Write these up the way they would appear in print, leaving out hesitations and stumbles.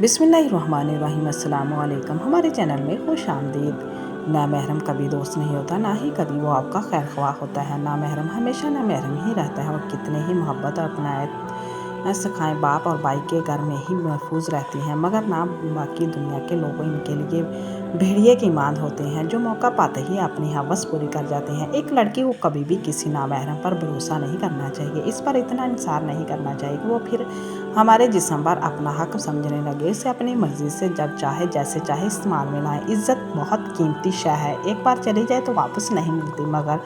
बिस्मिल्लाहिर्रहमानिर्रहीम। अस्सलाम वालेकुम। हमारे चैनल में खुश आमदीद। नामहरम कभी दोस्त नहीं होता, ना ही कभी वो आपका खैर ख्वाह होता है। नामहरम हमेशा नामहरम ही रहता है और कितने ही मोहब्बत और अपनायत सिखाएं बाप और भाई के घर में ही महफूज रहती हैं, मगर ना बाकी दुनिया के लोग इनके लिए भेड़िए की मांद होते हैं, जो मौका पाते ही अपनी हवस पूरी कर जाते हैं। एक लड़की को कभी भी किसी नामहरम पर भरोसा नहीं करना चाहिए। इस पर इतना इंसार नहीं करना चाहिए कि वो फिर हमारे जिस्म पर अपना हक समझने लगे। इसे अपनी मर्जी से जब चाहे जैसे चाहे इस्तेमाल में लाएं। इज्जत बहुत कीमती शय है, एक बार चली जाए तो वापस नहीं मिलती। मगर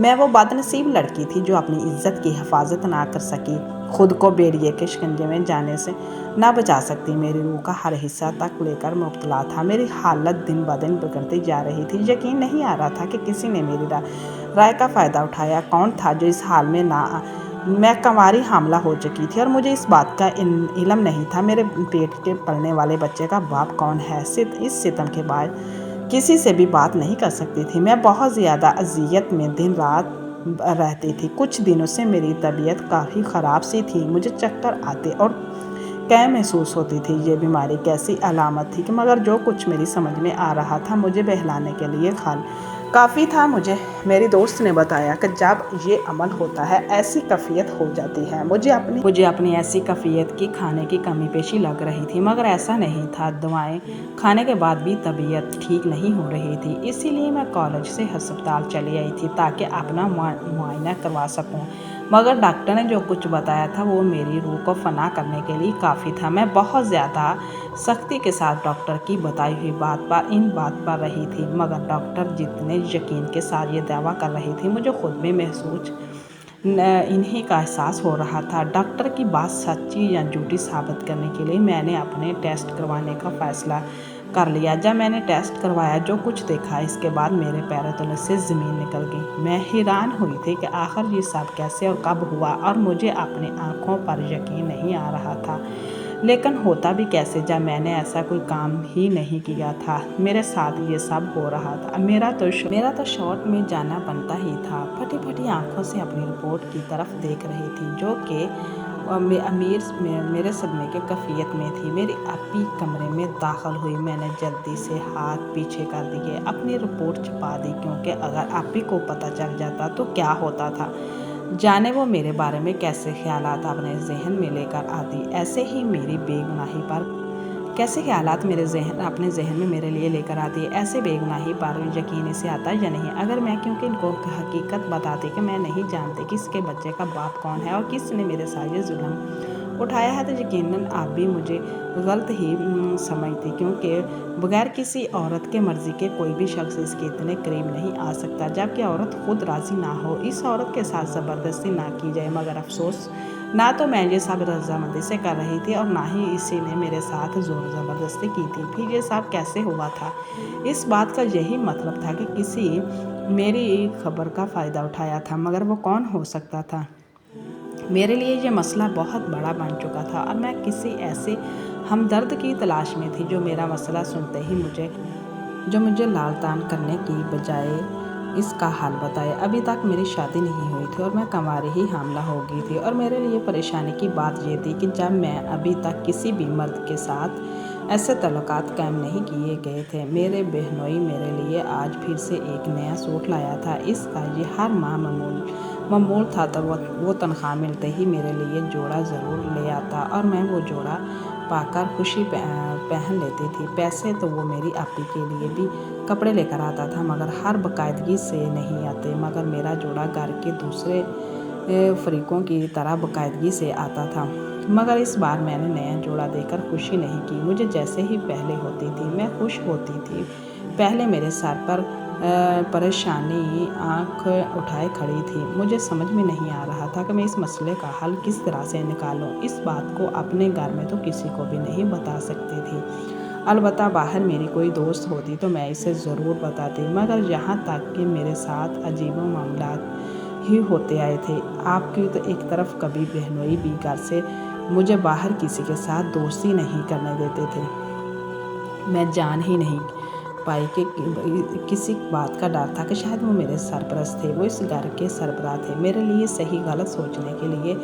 मैं वो बदनसीब लड़की थी जो अपनी इज्जत की हिफाजत ना कर सकी, खुद को भेड़िए के शिकंजे में जाने से ना बचा सकती। मेरी रूह का हर हिस्सा तक लेकर मुब्तला था। मेरी हालत दिन ब दिन बिगड़ती जा रही थी। यकीन नहीं आ रहा था कि किसी ने मेरी राय का फ़ायदा उठाया। कौन था जो इस हाल में ना मैं कंवारी हामला हो चुकी थी और मुझे इस बात का इल्म नहीं था। मेरे पेट के पलने वाले बच्चे का बाप कौन है? इस सितम के बाद किसी से भी बात नहीं कर सकती थी। मैं बहुत ज़्यादा अजियत में दिन रात रहती थी। कुछ दिनों से मेरी तबीयत काफ़ी ख़राब सी थी। मुझे चक्कर आते और कै महसूस होती थी। ये बीमारी कैसी अलामत थी कि मगर जो कुछ मेरी समझ में आ रहा था मुझे बहलाने के लिए काफ़ी था। मुझे मेरी दोस्त ने बताया कि जब ये अमल होता है ऐसी कैफियत हो जाती है। मुझे अपनी ऐसी कैफियत की खाने की कमी पेशी लग रही थी, मगर ऐसा नहीं था। दवाएं खाने के बाद भी तबीयत ठीक नहीं हो रही थी। इसीलिए मैं कॉलेज से अस्पताल चली आई थी ताकि अपना मुआयना करवा सकूं। मगर डॉक्टर ने जो कुछ बताया था वो मेरी रूह को फना करने के लिए काफ़ी था। मैं बहुत ज़्यादा सख्ती के साथ डॉक्टर की बताई हुई बात पर रही थी, मगर डॉक्टर जितने यकीन के साथ ये दावा कर रही थी, मुझे खुद में महसूस इन्हीं का एहसास हो रहा था। डॉक्टर की बात सच्ची या झूठी साबित करने के लिए मैंने अपने टेस्ट करवाने का फ़ैसला कर लिया। जब मैंने टेस्ट करवाया, जो कुछ देखा, इसके बाद मेरे पैरों तले से ज़मीन निकल गई। मैं हैरान हुई थी कि आखिर ये सब कैसे और कब हुआ, और मुझे अपनी आँखों पर यकीन नहीं आ रहा था। लेकिन होता भी कैसे जब मैंने ऐसा कोई काम ही नहीं किया था। मेरे साथ ये सब हो रहा था। मेरा तो शॉर्ट में जाना बनता ही था। फटी फटी आंखों से अपनी रिपोर्ट की तरफ देख रही थी, जो कि मेरे सदमे के कैफियत में थी। मेरी अपी कमरे में दाखिल हुई। मैंने जल्दी से हाथ पीछे कर दिए, अपनी रिपोर्ट छुपा दी, क्योंकि अगर अपी को पता चल जाता तो क्या होता था। जाने वो मेरे बारे में कैसे ख्यालात अपने जहन में लेकर आती। ऐसे ही मेरी बेगुनाही पर कैसे ख्यालात अपने जहन में मेरे लिए लेकर आती है। ऐसे बेगुनाही पर यकीन इसे आता या नहीं। अगर मैं क्योंकि इनको हकीकत बताती कि मैं नहीं जानती कि इसके बच्चे का बाप कौन है और किसने मेरे साथ ये जुल्म उठाया है, तो यकीनन आप भी मुझे गलत ही समझती, क्योंकि बगैर किसी औरत के मर्जी के कोई भी शख्स इसके इतने करीब नहीं आ सकता जबकि औरत खुद राज़ी ना हो। इस औरत के साथ ज़बरदस्ती ना की जाए। मगर अफसोस, ना तो मैं ये सब रजामंदी से कर रही थी और ना ही इसी ने मेरे साथ ज़ोर ज़बरदस्ती की थी। फिर ये सब कैसे हुआ था? इस बात का यही मतलब था कि किसी मेरी खबर का फ़ायदा उठाया था, मगर वो कौन हो सकता था? मेरे लिए ये मसला बहुत बड़ा बन चुका था और मैं किसी ऐसे हमदर्द की तलाश में थी जो मेरा मसला सुनते ही मुझे लाल तान करने की बजाय इसका हाल बताए। अभी तक मेरी शादी नहीं हुई थी और मैं कंवारी ही हामला हो गई थी। और मेरे लिए परेशानी की बात ये थी कि जब मैं अभी तक किसी भी मर्द के साथ ऐसे तल्लुकात कायम नहीं किए गए थे। मेरे बहनोई मेरे लिए आज फिर से एक नया सूट लाया था। इसका ये हर माह मामूल था, तो वो तनख्वाह मिलते ही मेरे लिए जोड़ा ज़रूर ले आता और मैं वो जोड़ा पाकर खुशी पहन लेती थी। पैसे तो वो मेरी आपी के लिए भी कपड़े लेकर आता था, मगर हर बाकायदगी से नहीं आते। मगर मेरा जोड़ा घर के दूसरे फरीकों की तरह बाकायदगी से आता था। मगर इस बार मैंने नया जोड़ा देकर खुशी नहीं की। मुझे जैसे ही पहले होती थी मैं खुश होती थी। पहले मेरे सर पर परेशानी आंख उठाए खड़ी थी। मुझे समझ में नहीं आ रहा था कि मैं इस मसले का हल किस तरह से निकालूं। इस बात को अपने घर में तो किसी को भी नहीं बता सकती थी। अलबत्ता बाहर मेरी कोई दोस्त होती तो मैं इसे ज़रूर बताती, मगर यहाँ तक कि मेरे साथ अजीब मामलात ही होते आए थे। आपकी तो एक तरफ कभी बहनोई भी घर से मुझे बाहर किसी के साथ दोस्ती नहीं करने देते थे। मैं जान ही नहीं पाई कि किसी बात का डर था कि शायद वो मेरे सरपरस्त थे, वो इस घर के सरबराह थे। मेरे लिए सही गलत सोचने के लिए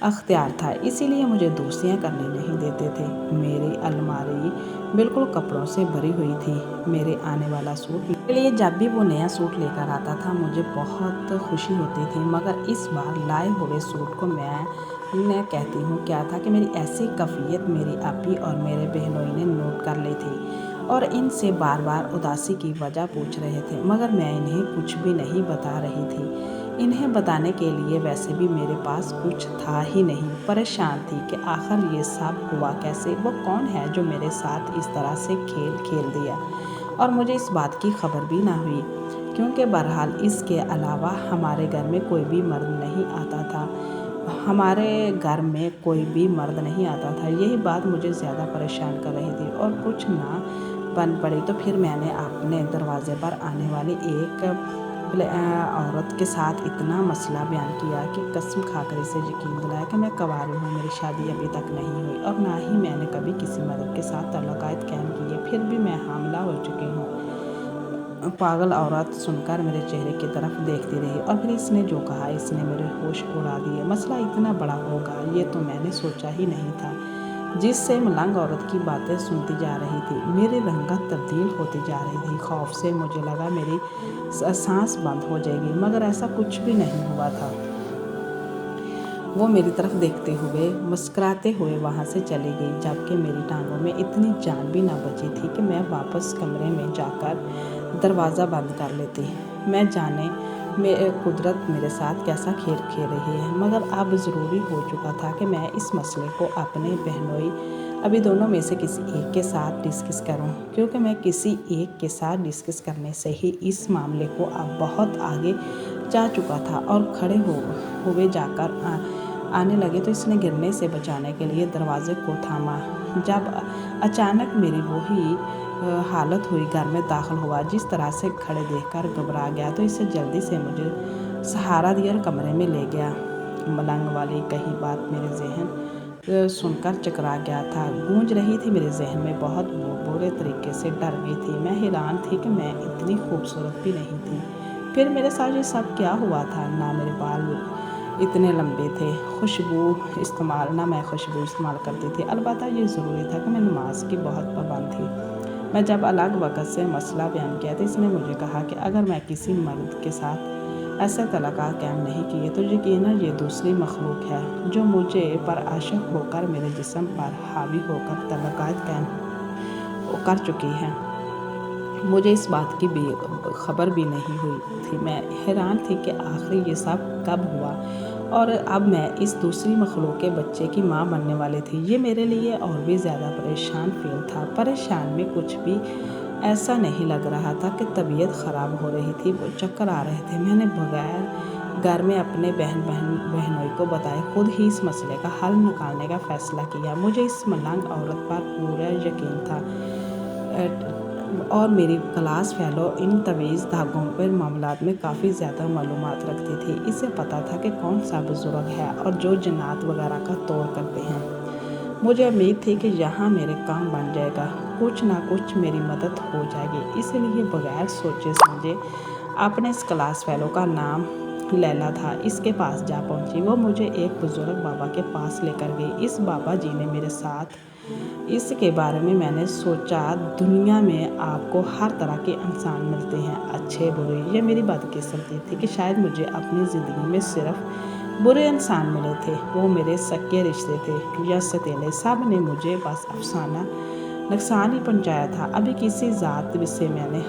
اختیار تھا، اسی لیے مجھے دوستیاں کرنے نہیں دیتے تھے۔ میری الماری بالکل کپڑوں سے بھری ہوئی تھی۔ میرے آنے والا سوٹ میرے لیے جب بھی وہ نیا سوٹ لے کر آتا تھا مجھے بہت خوشی ہوتی تھی، مگر اس بار لائے ہوئے سوٹ کو میں کہتی ہوں کیا تھا کہ میری ایسی کیفیت میری اپی اور میرے بہنوئی نے نوٹ کر لی تھی اور ان سے بار بار اداسی کی وجہ پوچھ رہے تھے، مگر میں انہیں کچھ بھی نہیں بتا رہی تھی۔ انہیں بتانے کے لیے ویسے بھی میرے پاس کچھ تھا ہی نہیں۔ پریشان تھی کہ آخر یہ سب ہوا کیسے، وہ کون ہے جو میرے ساتھ اس طرح سے کھیل کھیل دیا اور مجھے اس بات کی خبر بھی نہ ہوئی، کیونکہ بہرحال اس کے علاوہ ہمارے گھر میں کوئی بھی مرد نہیں آتا تھا۔ یہی بات مجھے زیادہ پریشان کر رہی تھی اور کچھ نہ بن پڑی تو پھر میں نے اپنے دروازے پر آنے والی ایک عورت کے ساتھ اتنا مسئلہ بیان کیا کہ قسم کھا کر اسے یقین دلایا کہ میں کنواری ہوں، میری شادی ابھی تک نہیں ہوئی اور نہ ہی میں نے کبھی کسی مرد کے ساتھ تعلقات قائم کیے، پھر بھی میں حاملہ ہو چکی ہوں۔ پاگل عورت سن کر میرے چہرے کی طرف دیکھتی رہی اور پھر اس نے جو کہا اس نے میرے ہوش اڑا دیے۔ مسئلہ اتنا بڑا ہوگا یہ تو میں نے سوچا ہی نہیں تھا۔ جس سے ملنگ عورت کی باتیں سنتی جا رہی تھی میری رنگت تبدیل ہوتی جا رہی تھی۔ خوف سے مجھے لگا میری سانس بند ہو جائے گی، مگر ایسا کچھ بھی نہیں ہوا تھا۔ وہ میری طرف دیکھتے ہوئے مسکراتے ہوئے وہاں سے چلی گئی، جبکہ میری ٹانگوں میں اتنی جان بھی نہ بچی تھی کہ میں واپس کمرے میں جا کر دروازہ بند کر لیتی۔ میں جانے قدرت میرے ساتھ کیسا کھیل کھیل رہی ہے، مگر اب ضروری ہو چکا تھا کہ میں اس مسئلے کو اپنے بہنوئی ابھی دونوں میں سے کسی ایک کے ساتھ ڈسکس کروں، کیونکہ میں کسی ایک کے ساتھ ڈسکس کرنے سے ہی اس معاملے کو اب بہت آگے جا چکا تھا۔ اور کھڑے ہوئے جا کر آنے لگے تو اس نے گرنے سے بچانے کے لیے دروازے کو تھاما۔ جب اچانک میری وہی حالت ہوئی، گھر میں داخل ہوا، جس طرح سے کھڑے دیکھ کر گھبرا گیا تو اسے جلدی سے مجھے سہارا دیا اور کمرے میں لے گیا۔ ملنگ والی کہی بات میرے ذہن سن کر چکرا گیا تھا، گونج رہی تھی میرے ذہن میں، بہت برے طریقے سے ڈر گئی تھی۔ میں حیران تھی کہ میں اتنی خوبصورت بھی نہیں تھی۔ پھر میرے ساتھ یہ سب کیا ہوا تھا؟ نہ میرے بال اتنے لمبے تھے، نہ میں خوشبو استعمال کرتی تھی، البتہ یہ ضروری تھا کہ میں نماز کی بہت پابند تھی۔ میں جب الگ وقت سے مسئلہ بیان کیا تو اس نے مجھے کہا کہ اگر میں کسی مرد کے ساتھ ایسے تعلقات قائم نہیں کیے تو یقیناً یہ دوسری مخلوق ہے جو مجھے پر عاشق ہو کر میرے جسم پر حاوی ہو کر تعلقات قائم کر چکی ہے۔ مجھے اس بات کی خبر بھی نہیں ہوئی تھی۔ میں حیران تھی کہ آخر یہ سب کب ہوا اور اب میں اس دوسری مخلوق کے بچے کی ماں بننے والی تھی۔ یہ میرے لیے اور بھی زیادہ پریشان فیل تھا۔ پریشان میں کچھ بھی ایسا نہیں لگ رہا تھا کہ طبیعت خراب ہو رہی تھی، وہ چکر آ رہے تھے۔ میں نے بغیر گھر میں اپنے بہنوئی کو بتائے خود ہی اس مسئلے کا حل نکالنے کا فیصلہ کیا۔ مجھے اس ملنگ عورت پر پورا یقین تھا اور میری کلاس فیلو ان طویل دھاگوں پر معاملات میں کافی زیادہ معلومات رکھتی تھی۔ اسے پتہ تھا کہ کون سا بزرگ ہے اور جو جنات وغیرہ کا توڑ کرتے ہیں۔ مجھے امید تھی کہ یہاں میرے کام بن جائے گا، کچھ نہ کچھ میری مدد ہو جائے گی، اس لیے بغیر سوچے سمجھے اپنے اس کلاس فیلو کا نام لیلا تھا اس کے پاس جا پہنچی۔ وہ مجھے ایک بزرگ بابا کے پاس لے کر گئی۔ اس بابا جی نے میرے ساتھ اس کے بارے میں نے سوچا دنیا میں آپ کو ہر طرح کے انسان ملتے ہیں، اچھے برے۔ یہ میری بدقسمتی تھی کہ شاید مجھے اپنی زندگی میں صرف برے انسان ملے تھے، وہ میرے سکے رشتے تھے یا ستیلے، سب نے مجھے بس افسانہ نقصان ہی پہنچایا تھا۔ ابھی کسی ذات سے میں نے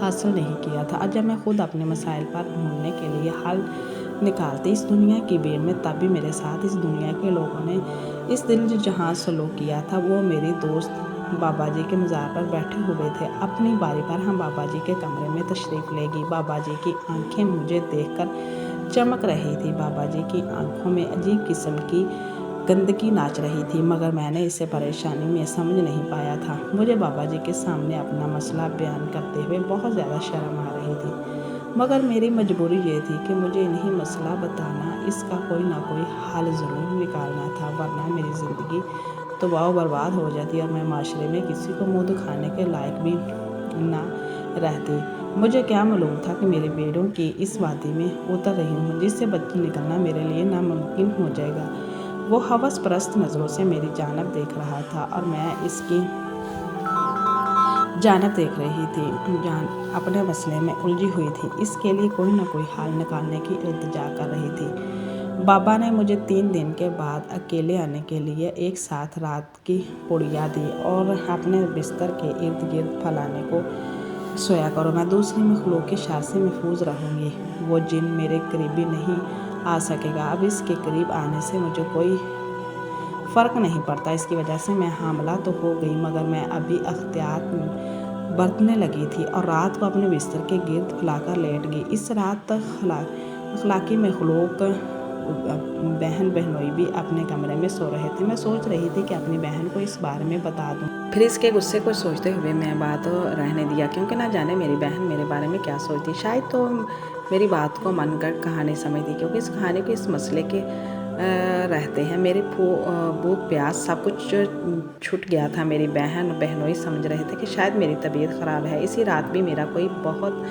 حاصل نہیں کیا تھا۔ جب میں خود اپنے مسائل پر ڈھونڈنے کے لیے حل نکالتی اس دنیا کی بھیڑ میں، تب بھی میرے ساتھ اس دنیا کے لوگوں نے اس دل جہاں سلوک کیا تھا۔ وہ میری دوست بابا جی کے مزار پر بیٹھے ہوئے تھے۔ اپنی باری پر ہم بابا جی کے کمرے میں تشریف لے گئی۔ بابا جی کی آنکھیں مجھے دیکھ کر چمک رہی تھی۔ بابا جی کی آنکھوں میں عجیب قسم کی گندگی ناچ رہی تھی، مگر میں نے اسے پریشانی میں سمجھ نہیں پایا تھا۔ مجھے بابا جی کے سامنے اپنا مسئلہ بیان کرتے ہوئے بہت زیادہ شرم آ رہی تھی، مگر میری مجبوری یہ تھی کہ مجھے انہیں مسئلہ بتانا، اس کا کوئی نہ کوئی حل ضرور نکالنا تھا، ورنہ میری زندگی تباہ و برباد ہو جاتی اور میں معاشرے میں کسی کو منہ دکھانے کے لائق بھی نہ رہتی۔ मुझे क्या मालूम था कि मेरे बेड़ों की इस वादी में उतर रही हूँ जिससे बच निकलना मेरे लिए नामुमकिन हो जाएगा। वो हवस परस्त नज़रों से मेरी जानब देख रहा था और मैं इसकी जानब देख रही थी। अपने मसले में उलझी हुई थी, इसके लिए कोई ना कोई हाल निकालने की इल्तिजा कर रही थी। बाबा ने मुझे 3 दिन के बाद अकेले आने के लिए एक साथ रात की पुड़िया दी और अपने बिस्तर के इर्द गिर्द फैलाने को सोया करो, मैं दूसरी मखलूक के शर से महफूज रहूँगी। वो जिन मेरे करीबी नहीं आ सकेगा। अब इसके करीब आने से मुझे कोई फ़र्क नहीं पड़ता। इसकी वजह से मैं हामला तो हो गई, मगर मैं अभी एहतियात बरतने लगी थी और रात को अपने बिस्तर के गिर्द फैलाकर लेट गई। इस रात अखलाकी मखलूक बहन बहनोई भी अपने कमरे में सो रहे थे। मैं सोच रही थी कि अपनी बहन को इस बारे में बता दूं। फिर इसके गुस्से को सोचते हुए मैं बात रहने दिया, क्योंकि ना जाने मेरी बहन मेरे बारे में क्या सोचती। शायद तो मेरी बात को मनगढ़ कहानी समझती, क्योंकि इस कहानी को इस मसले के रहते हैं। मेरी भूख प्यास सब कुछ छूट गया था। मेरी बहन बहनोई समझ रहे थे कि शायद मेरी तबीयत ख़राब है। इसी रात भी मेरा कोई बहुत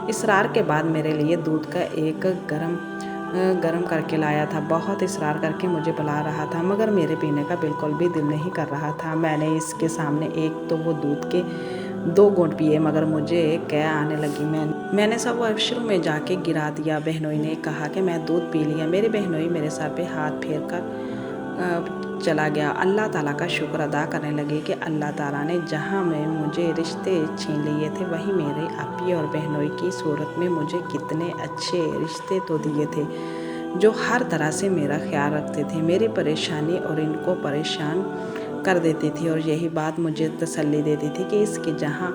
इसरार के बाद मेरे लिए दूध का एक गरम करके लाया था। बहुत इसरार करके मुझे बुला रहा था, मगर मेरे पीने का बिल्कुल भी दिल नहीं कर रहा था। मैंने इसके सामने एक तो वो दूध के 2 घूंट पिए, मगर मुझे कै आने लगी। मैंने सब वॉशरूम में जाके गिरा दिया। बहनोई ने कहा कि मैं दूध पी लिया। मेरी बहनोई मेरे सर पे हाथ फेर कर चला गया। अल्लाह ताला का शुक्र अदा करने लगी कि अल्लाह ताला ने जहाँ में मुझे रिश्ते छीन लिए थे, वहीं मेरे आपी और बहनोई की सूरत में मुझे कितने अच्छे रिश्ते तो दिए थे, जो हर तरह से मेरा ख्याल रखते थे, मेरी परेशानी और इनको परेशान कर देती थी। और यही बात मुझे तसल्ली देती थी कि इसके जहाँ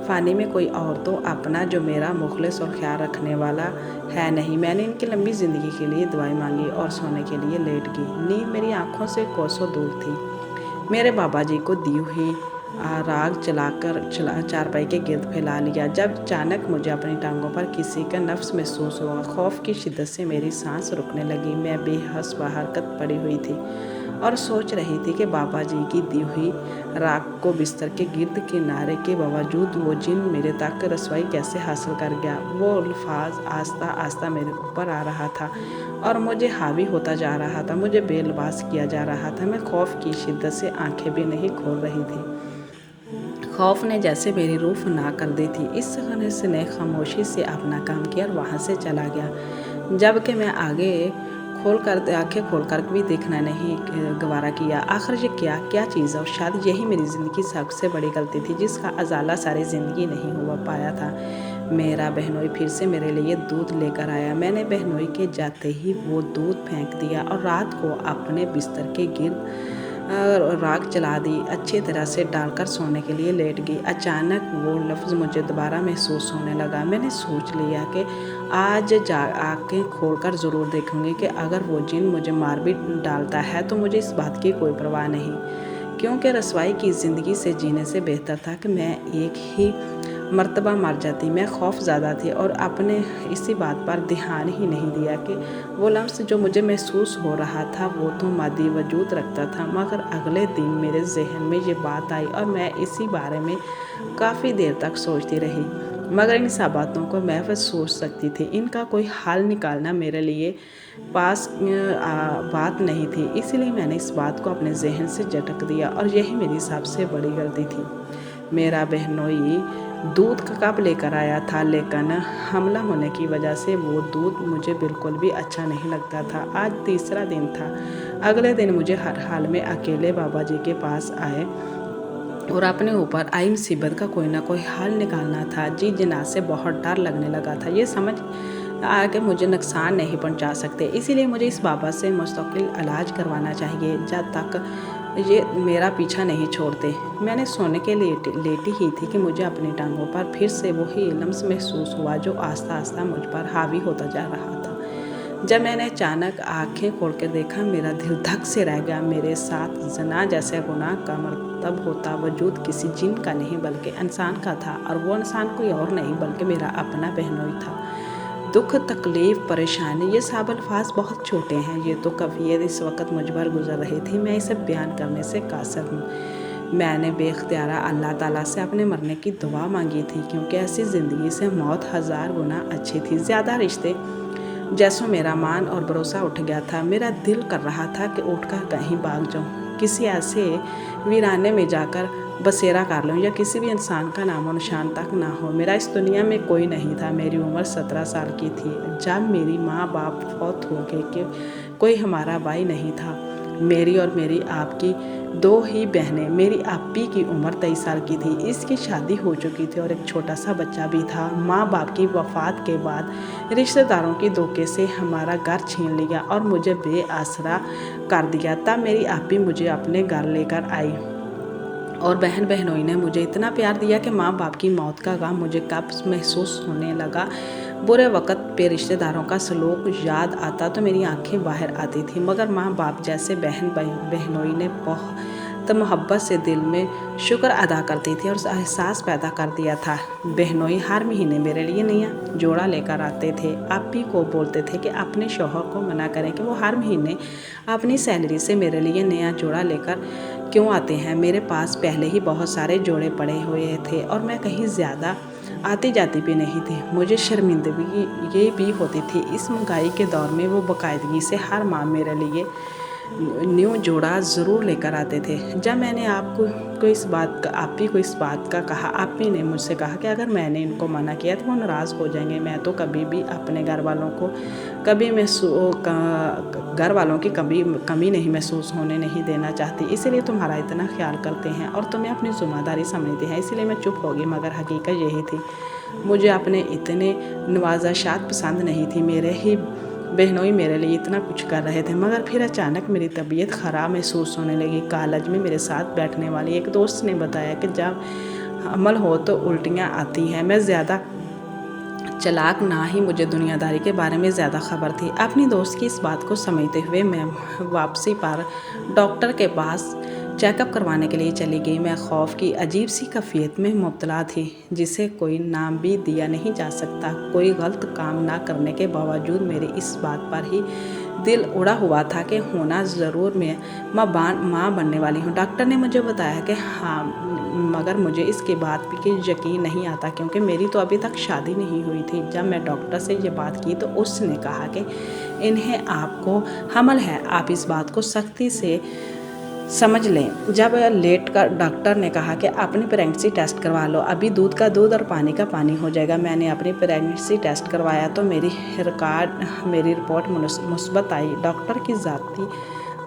फ़ानी में कोई और तो अपना जो मेरा मुखलिस और ख्याल रखने वाला है नहीं। मैंने इनकी लंबी ज़िंदगी के लिए दुआएं मांगी और सोने के लिए लेट गई। नींद मेरी आँखों से कोसों दूर थी। मेरे बाबा जी को दी हुई राग चलाकर चारपाई के गिर्द फैला लिया, जब अचानक मुझे अपनी टांगों पर किसी का नफ्स महसूस हुआ। खौफ की शिद्दत से मेरी सांस रुकने लगी। मैं बेहस बहरकत पड़ी हुई थी और सोच रही थी कि बाबा जी की दी हुई राख को बिस्तर के गिर्द किनारे के बावजूद वो जिन मेरे तक रसवाई कैसे हासिल कर गया। वो अल्फाज आस्ता आस्ता मेरे ऊपर आ रहा था और मुझे हावी होता जा रहा था। मुझे बेलबास किया जा रहा था। मैं खौफ की शिद्दत से आंखें भी नहीं खोल रही थी। खौफ ने जैसे मेरी रूह फना कर दी थी। इस खनस ने खामोशी से अपना काम किया और वहाँ से चला गया, जबकि मैं आंखें खोलकर भी देखना नहीं गवारा किया। आखिर ये क्या चीज़ है। और शायद यही मेरी ज़िंदगी सबसे बड़ी गलती थी, जिसका अजाला सारी ज़िंदगी नहीं हुआ पाया था। मेरा बहनोई फिर से मेरे लिए दूध लेकर आया। मैंने बहनोई के जाते ही वो दूध फेंक दिया और रात को अपने बिस्तर के गिर्द राख जला दी, अच्छी तरह से डालकर सोने के लिए लेट गई। अचानक वो लफ्ज़ मुझे दोबारा महसूस होने लगा। मैंने सोच लिया कि आज आँखें खोलकर ज़रूर देखूंगी कि अगर वो जिन मुझे मार भी डालता है तो मुझे इस बात की कोई परवाह नहीं, क्योंकि रसवाई की ज़िंदगी से जीने से बेहतर था कि मैं एक ही मर्तबा मर जाती। मैं खौफ ज़्यादा थी और अपने इसी बात पर ध्यान ही नहीं दिया कि वो लम्स जो मुझे महसूस हो रहा था वो तो मादी वजूद रखता था। मगर अगले दिन मेरे जहन में ये बात आई और मैं इसी बारे में काफ़ी देर तक सोचती रही, मगर इन सब बातों को मैं बस सोच सकती थी। इनका कोई हल निकालना मेरे लिए पास बात नहीं थी। इसलिए मैंने इस बात को अपने जहन से झटक दिया और यही मेरी सबसे बड़ी गलती थी। मेरा बहनोई दूध का कप लेकर आया था, लेकिन हमला होने की वजह से वो दूध मुझे बिल्कुल भी अच्छा नहीं लगता था। आज तीसरा दिन था। अगले दिन मुझे हर हाल में अकेले बाबा जी के पास आए और अपने ऊपर आई मुसीबत का कोई ना कोई हल निकालना था। जी जनाब से बहुत डर लगने लगा था। ये समझ आगे मुझे नुकसान नहीं पहुंचा सकते, इसीलिए मुझे इस बाबा से मुस्तकिल इलाज करवाना चाहिए जब तक ये मेरा पीछा नहीं छोड़ते। मैंने सोने के लेटी ही थी कि मुझे अपनी टांगों पर फिर से वही लम्स महसूस हुआ जो आस्ता आस्ता मुझ पर हावी होता जा रहा था। जब मैंने अचानक आंखें खोल कर देखा, मेरा दिल धक से रह गया। मेरे साथ जना जैसे गुनाह का मर्तब होता वजूद किसी जिन का नहीं बल्कि इंसान का था, और वो इंसान कोई और नहीं बल्कि मेरा अपना बहनोई था। दुख, तकलीफ़, परेशानी, ये सब अल्फाज बहुत छोटे हैं। ये तो कैफियत इस वक्त मुझ पर गुजर रही थी। मैं इसे बयान करने से कासिर हूँ। मैंने बेख्तियारा अल्लाह ताला से अपने मरने की दुआ मांगी थी, क्योंकि ऐसी ज़िंदगी से मौत 1000 गुना अच्छी थी। ज़्यादा रिश्ते जैसों मेरा मान और भरोसा उठ गया था। मेरा दिल कर रहा था कि उठकर कहीं भाग जाऊं, किसी ऐसे वीराने में जाकर बसेरा कर लूं, या किसी भी इंसान का नामो निशान तक ना हो। मेरा इस दुनिया में कोई नहीं था। मेरी उम्र 17 साल की थी जब मेरी माँ बाप फौत हो गए कि कोई हमारा भाई नहीं था। मेरी और मेरी आपकी 2 ही बहनें। मेरी आपी की उम्र 23 साल की थी। इसकी शादी हो चुकी थी और एक छोटा सा बच्चा भी था। माँ बाप की वफ़ात के बाद रिश्तेदारों की धोखे से हमारा घर छीन लिया और मुझे बेआसरा कर दिया। तब मेरी आपी मुझे अपने घर लेकर आई और बहन बहनोई ने मुझे इतना प्यार दिया कि माँ बाप की मौत का गम मुझे कब महसूस होने लगा। बुरे वक्त पे रिश्तेदारों का सलूक याद आता तो मेरी आंखें बाहर आती थी, मगर माँ बाप जैसे बहन बहनोई ने बहुत मोहब्बत से दिल में शुक्र अदा करती थी और एहसास पैदा कर दिया था। बहनोई हर महीने मेरे लिए नया जोड़ा लेकर आते थे। आपी को बोलते थे कि अपने शौहर को मना करें कि वो हर महीने अपनी सैलरी से मेरे लिए नया जोड़ा लेकर क्यों आते हैं। मेरे पास पहले ही बहुत सारे जोड़े पड़े हुए थे और मैं कहीं ज़्यादा आती जाती भी नहीं थी। मुझे शर्मिंदगी ये भी होती थी। इस महंगाई के दौर में वो बाकायदगी से हर माह मेरे लिए न्यू जोड़ा ज़रूर लेकर आते थे। जब मैंने आपी को इस बात का कहा, आपी ने मुझसे कहा कि अगर मैंने इनको मना किया तो वो नाराज़ हो जाएंगे। मैं तो कभी भी अपने घर वालों की कमी नहीं महसूस होने नहीं देना चाहती, इसीलिए तुम्हारा इतना ख्याल करते हैं और तुम्हें अपनी ज़िम्मेदारी समझते हैं। इसीलिए मैं चुप होगी, मगर हकीकत यही थी। मुझे अपने इतने नवाज़ाशात पसंद नहीं थी। मेरे ही बहनोई मेरे लिए इतना कुछ कर रहे थे, मगर फिर अचानक मेरी तबीयत ख़राब महसूस होने लगी। कॉलेज में मेरे साथ बैठने वाली एक दोस्त ने बताया कि जब अमल हो तो उल्टियाँ आती हैं। मैं ज़्यादा चालाक ना ही मुझे दुनियादारी के बारे में ज़्यादा खबर थी। अपनी दोस्त की इस बात को समझते हुए मैं वापसी पर डॉक्टर के पास चेकअप करवाने के लिए चली गई। मैं खौफ की अजीब सी कैफियत में मुब्तला थी, जिसे कोई नाम भी दिया नहीं जा सकता। कोई गलत काम ना करने के बावजूद मेरी इस बात पर ही दिल उड़ा हुआ था कि होना ज़रूर मैं माँ बनने वाली हूँ। डॉक्टर ने मुझे बताया कि हाँ, मगर मुझे इसकी बात की यकीन नहीं आता, क्योंकि मेरी तो अभी तक शादी नहीं हुई थी। जब मैं डॉक्टर से ये बात की तो उसने कहा कि इन्हें आपको हमल है, आप इस बात को सख्ती से समझ लें। जब लेट कर डॉक्टर ने कहा कि अपनी प्रेगनेंसी टेस्ट करवा लो, अभी दूध का दूध और पानी का पानी हो जाएगा। मैंने अपनी प्रेगनेंसी टेस्ट करवाया तो मेरी रिपोर्ट मुस्बत आई। डॉक्टर की जाती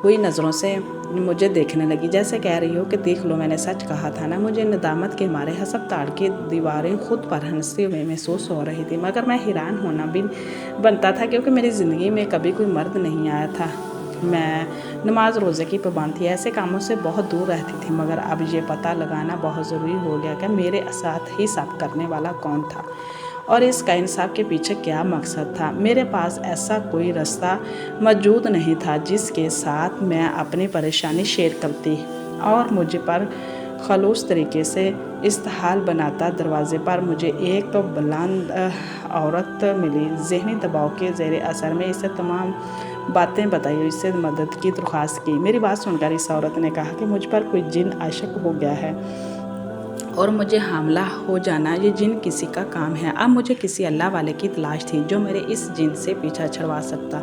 हुई नज़रों से मुझे देखने लगी, जैसे कह रही हो कि देख लो, मैंने सच कहा था ना। मुझे नदामत के मारे अस्पताल की दीवारें खुद पर हंसते हुए महसूस हो रही थी, मगर मैं हैरान होना भी बनता था, क्योंकि मेरी ज़िंदगी में कभी कोई मर्द नहीं आया था। मैं नमाज रोज़े की पाबंद थी, ऐसे कामों से बहुत दूर रहती थी, मगर अब ये पता लगाना बहुत ज़रूरी हो गया कि मेरे साथ ही सब करने वाला कौन था और इसका इंसाफ के पीछे क्या मकसद था। मेरे पास ऐसा कोई रास्ता मौजूद नहीं था जिसके साथ मैं अपनी परेशानी शेयर करती और मुझे पर खलूस तरीके से इस्तेहाल बनाता। दरवाजे पर मुझे एक तो बुलंद औरत मिली। ज़हनी दबाव के ज़ेर असर में इसे तमाम बातें बताई और इससे मदद की दरख्वास्त की। मेरी बात सुनकर इस औरत ने कहा कि मुझ पर कोई जिन आशिक हो गया है और मुझे हमला हो जाना ये जिन किसी का काम है। अब मुझे किसी अल्लाह वाले की तलाश थी जो मेरे इस जिन से पीछा छुड़वा सकता।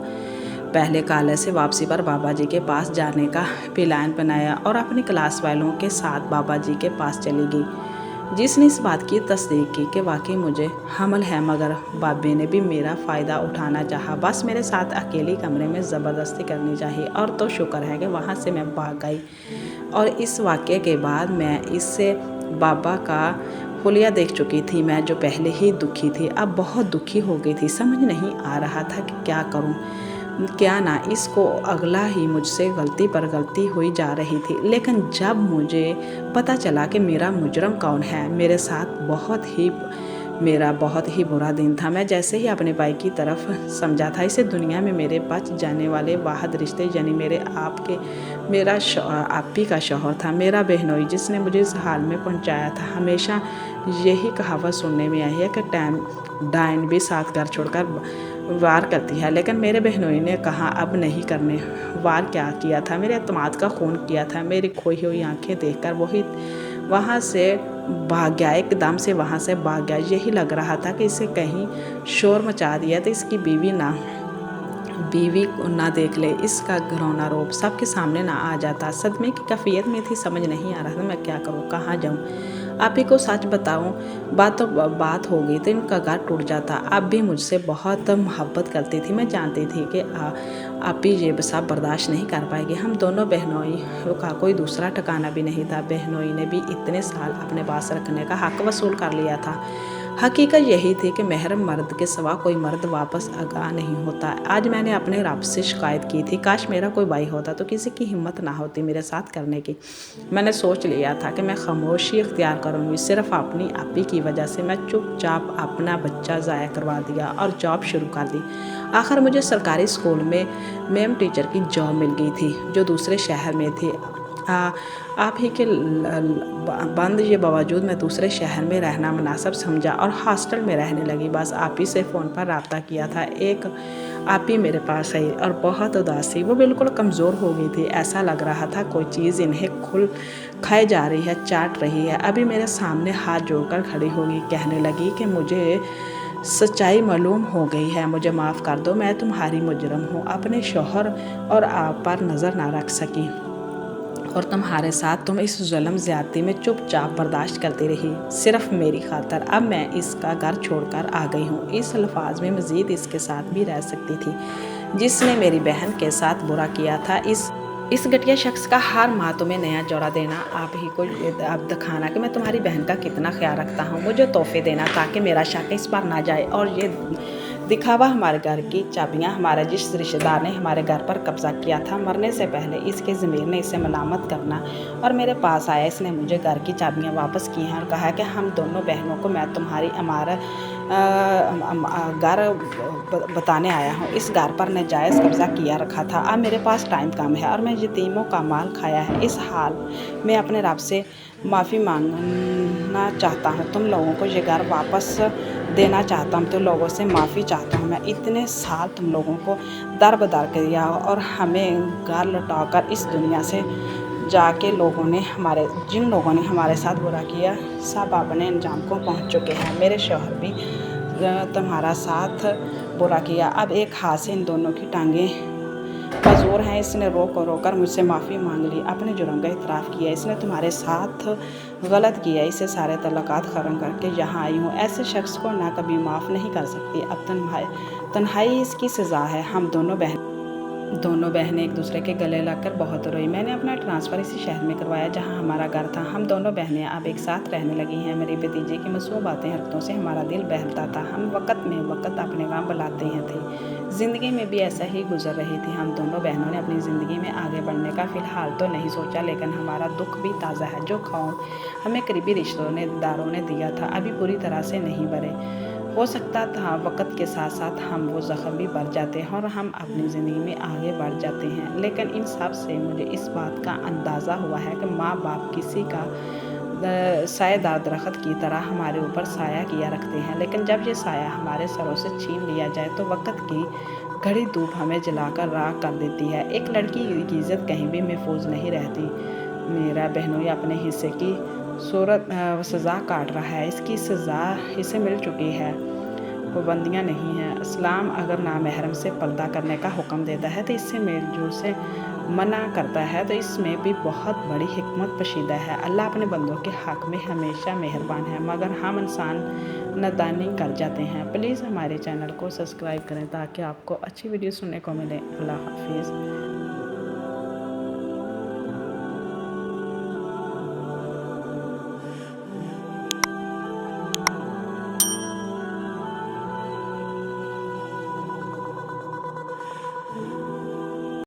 पहले कॉलेज से वापसी पर बाबा जी के पास जाने का प्लान बनाया और अपनी क्लास वालों के साथ बाबा जी के पास चली गई, जिसने इस बात की तस्दीक की कि वाकई मुझे हमल है, मगर बाबे ने भी मेरा फ़ायदा उठाना चाहा। बस मेरे साथ अकेली कमरे में ज़बरदस्ती करनी चाहिए और तो शुक्र है कि वहाँ से मैं भाग गई। और इस वाक़े के बाद मैं इससे बाबा का हुलिया देख चुकी थी। मैं जो पहले ही दुखी थी अब बहुत दुखी हो गई थी। समझ नहीं आ रहा था कि क्या करूं क्या ना। इसको अगला ही मुझसे गलती पर गलती हुई जा रही थी। लेकिन जब मुझे पता चला कि मेरा मुजरम कौन है, मेरे साथ मेरा बहुत ही बुरा दिन था। मैं जैसे ही अपने भाई की तरफ समझा था, इसे दुनिया में मेरे बच जाने वाले वाहिद रिश्ते यानी मेरा आपी का शौहर था, मेरा बहनोई, जिसने मुझे इस हाल में पहुंचाया था। हमेशा यही कहावत सुनने में आई है कि टाइम डाइन भी साथ घर छोड़कर وار کرتی ہے، لیکن میرے بہنوئی نے کہا اب نہیں کرنے۔ وار کیا کیا تھا؟ میرے اعتماد کا خون کیا تھا۔ میری کھوئی ہوئی آنکھیں دیکھ کر وہی وہاں سے بھاگ گیا، ایک دم سے وہاں سے بھاگ گیا۔ یہی لگ رہا تھا کہ اسے کہیں شور مچا دیا تو اس کی بیوی نہ دیکھ لے، اس کا رونا روپ سب کے سامنے نہ آ جاتا۔ صدمے کی کیفیت میں تھی، سمجھ نہیں آ رہا تھا میں کیا کروں، کہاں جاؤں۔ آپ ہی کو سچ بتاؤں، بات ہو گئی تو ان کا گھر ٹوٹ جاتا۔ آپ بھی مجھ سے بہت محبت کرتی تھی، میں جانتی تھی کہ آپ ہی یہ سب برداشت نہیں کر پائے گی۔ ہم دونوں بہنوئی کا کوئی دوسرا ٹھکانہ بھی نہیں تھا۔ بہنوئی نے بھی اتنے سال اپنے پاس رکھنے کا حق وصول کر لیا تھا۔ حقیقت یہی تھی کہ محرم مرد کے سوا کوئی مرد واپس آگاہ نہیں ہوتا۔ آج میں نے اپنے رب سے شکایت کی تھی، کاش میرا کوئی بھائی ہوتا تو کسی کی ہمت نہ ہوتی میرے ساتھ کرنے کی۔ میں نے سوچ لیا تھا کہ میں خاموشی اختیار کروں گی۔ صرف اپنی آپی کی وجہ سے میں چپ چاپ اپنا بچہ ضائع کروا دیا اور جاب شروع کر دی۔ آخر مجھے سرکاری اسکول میں میم ٹیچر کی جاب مل گئی تھی، جو دوسرے شہر میں تھی۔ آپ ہی کے بند یہ باوجود میں دوسرے شہر میں رہنا مناسب سمجھا اور ہاسٹل میں رہنے لگی۔ بس آپ ہی سے فون پر رابطہ کیا تھا۔ ایک آپ ہی میرے پاس آئی اور بہت اداس تھی۔ وہ بالکل کمزور ہو گئی تھی، ایسا لگ رہا تھا کوئی چیز انہیں کھائے جا رہی ہے، چاٹ رہی ہے۔ ابھی میرے سامنے ہاتھ جوڑ کر کھڑی ہوگی، کہنے لگی کہ مجھے سچائی معلوم ہو گئی ہے، مجھے معاف کر دو، میں تمہاری مجرم ہوں، اپنے شوہر اور آپ پر نظر نہ رکھ سکی اور تمہارے ساتھ تم اس ظلم زیادتی میں چپ چاپ برداشت کرتی رہی، صرف میری خاطر۔ اب میں اس کا گھر چھوڑ کر آ گئی ہوں۔ اس الفاظ میں مزید اس کے ساتھ بھی رہ سکتی تھی جس نے میری بہن کے ساتھ برا کیا تھا۔ اس گھٹیا شخص کا ہر ماہ تمہیں نیا جوڑا دینا، آپ ہی کو اب دکھانا کہ میں تمہاری بہن کا کتنا خیال رکھتا ہوں، مجھے تحفے دینا تاکہ میرا شک اس پر نہ جائے، اور یہ دکھاوا ہمارے گھر کی چابیاں، ہمارے جس رشتہ دار نے ہمارے گھر پر قبضہ کیا تھا، مرنے سے پہلے اس کے ضمیر نے اسے ملامت کرنا اور میرے پاس آیا۔ اس نے مجھے گھر کی چابیاں واپس کی ہیں اور کہا کہ ہم دونوں بہنوں کو میں تمہاری گھر بتانے آیا ہوں۔ اس گھر پر ناجائز قبضہ کیا رکھا تھا، اب میرے پاس ٹائم کم ہے اور میں یتیموں کا مال کھایا ہے۔ اس حال میں اپنے رب سے معافی مانگنا چاہتا ہوں، تم لوگوں کو یہ گھر واپس دینا چاہتا ہوں، تم لوگوں سے معافی چاہتا ہوں۔ میں اتنے سال تم لوگوں کو در بدر کیا اور ہمیں گھر لوٹا کر اس دنیا سے جا کے جن لوگوں نے ہمارے ساتھ برا کیا سب اپنے انجام کو پہنچ چکے ہیں۔ میرے شوہر بھی تمہارا ساتھ برا کیا، اب ایک ہاتھ سے ان دونوں کی ٹانگیں معذور ہیں۔ اس نے رو کر مجھ سے معافی مانگ لی، اپنے جرم کا اعتراف کیا۔ اس نے تمہارے ساتھ غلط کیا، اسے سارے تعلقات ختم کر کے یہاں آئی ہوں۔ ایسے شخص کو نہ کبھی معاف نہیں کر سکتی۔ اب تنہائی اس کی سزا ہے۔ ہم دونوں بہنیں ایک دوسرے کے گلے لگ کر بہت روئی۔ میں نے اپنا ٹرانسفر اسی شہر میں کروایا جہاں ہمارا گھر تھا۔ ہم دونوں بہنیں اب ایک ساتھ رہنے لگی ہیں۔ میری بھتیجے کی معصوم باتیں حرکتوں سے ہمارا دل بہلتا تھا۔ ہم وقت اپنے غم بھلاتے تھے۔ زندگی میں بھی ایسا ہی گزر رہی تھی۔ ہم دونوں بہنوں نے اپنی زندگی میں آگے بڑھنے کا فی الحال تو نہیں سوچا، لیکن ہمارا دکھ بھی تازہ ہے۔ جو خون ہمیں قریبی رشتہ داروں نے دیا تھا ابھی پوری طرح سے نہیں بھرے۔ ہو سکتا تھا وقت کے ساتھ ساتھ وہ زخم بھی بھر جاتے ہیں اور ہم اپنی زندگی میں آگے بڑھ جاتے ہیں، لیکن ان سب سے مجھے اس بات کا اندازہ ہوا ہے کہ ماں باپ کسی کا سایہ دار درخت کی طرح ہمارے اوپر سایہ کیا رکھتے ہیں، لیکن جب یہ سایہ ہمارے سروں سے چھین لیا جائے تو وقت کی گھڑی دھوپ ہمیں جلا کر راکھ کر دیتی ہے۔ ایک لڑکی کی عزت کہیں بھی محفوظ نہیں رہتی۔ میرا بہنوئی اپنے حصے کی سزا کاٹ رہا ہے، اس کی سزا اسے مل چکی ہے، پابندیاں نہیں ہیں۔ اسلام اگر نامحرم سے پردہ کرنے کا حکم دیتا ہے تو اس سے میل جول سے منع کرتا ہے تو اس میں بھی بہت بڑی حکمت پوشیدہ ہے۔ اللہ اپنے بندوں کے حق میں ہمیشہ مہربان ہے، مگر ہم انسان نادانی کر جاتے ہیں۔ پلیز ہمارے چینل کو سبسکرائب کریں تاکہ آپ کو اچھی ویڈیو سننے کو ملے۔ اللہ حافظ۔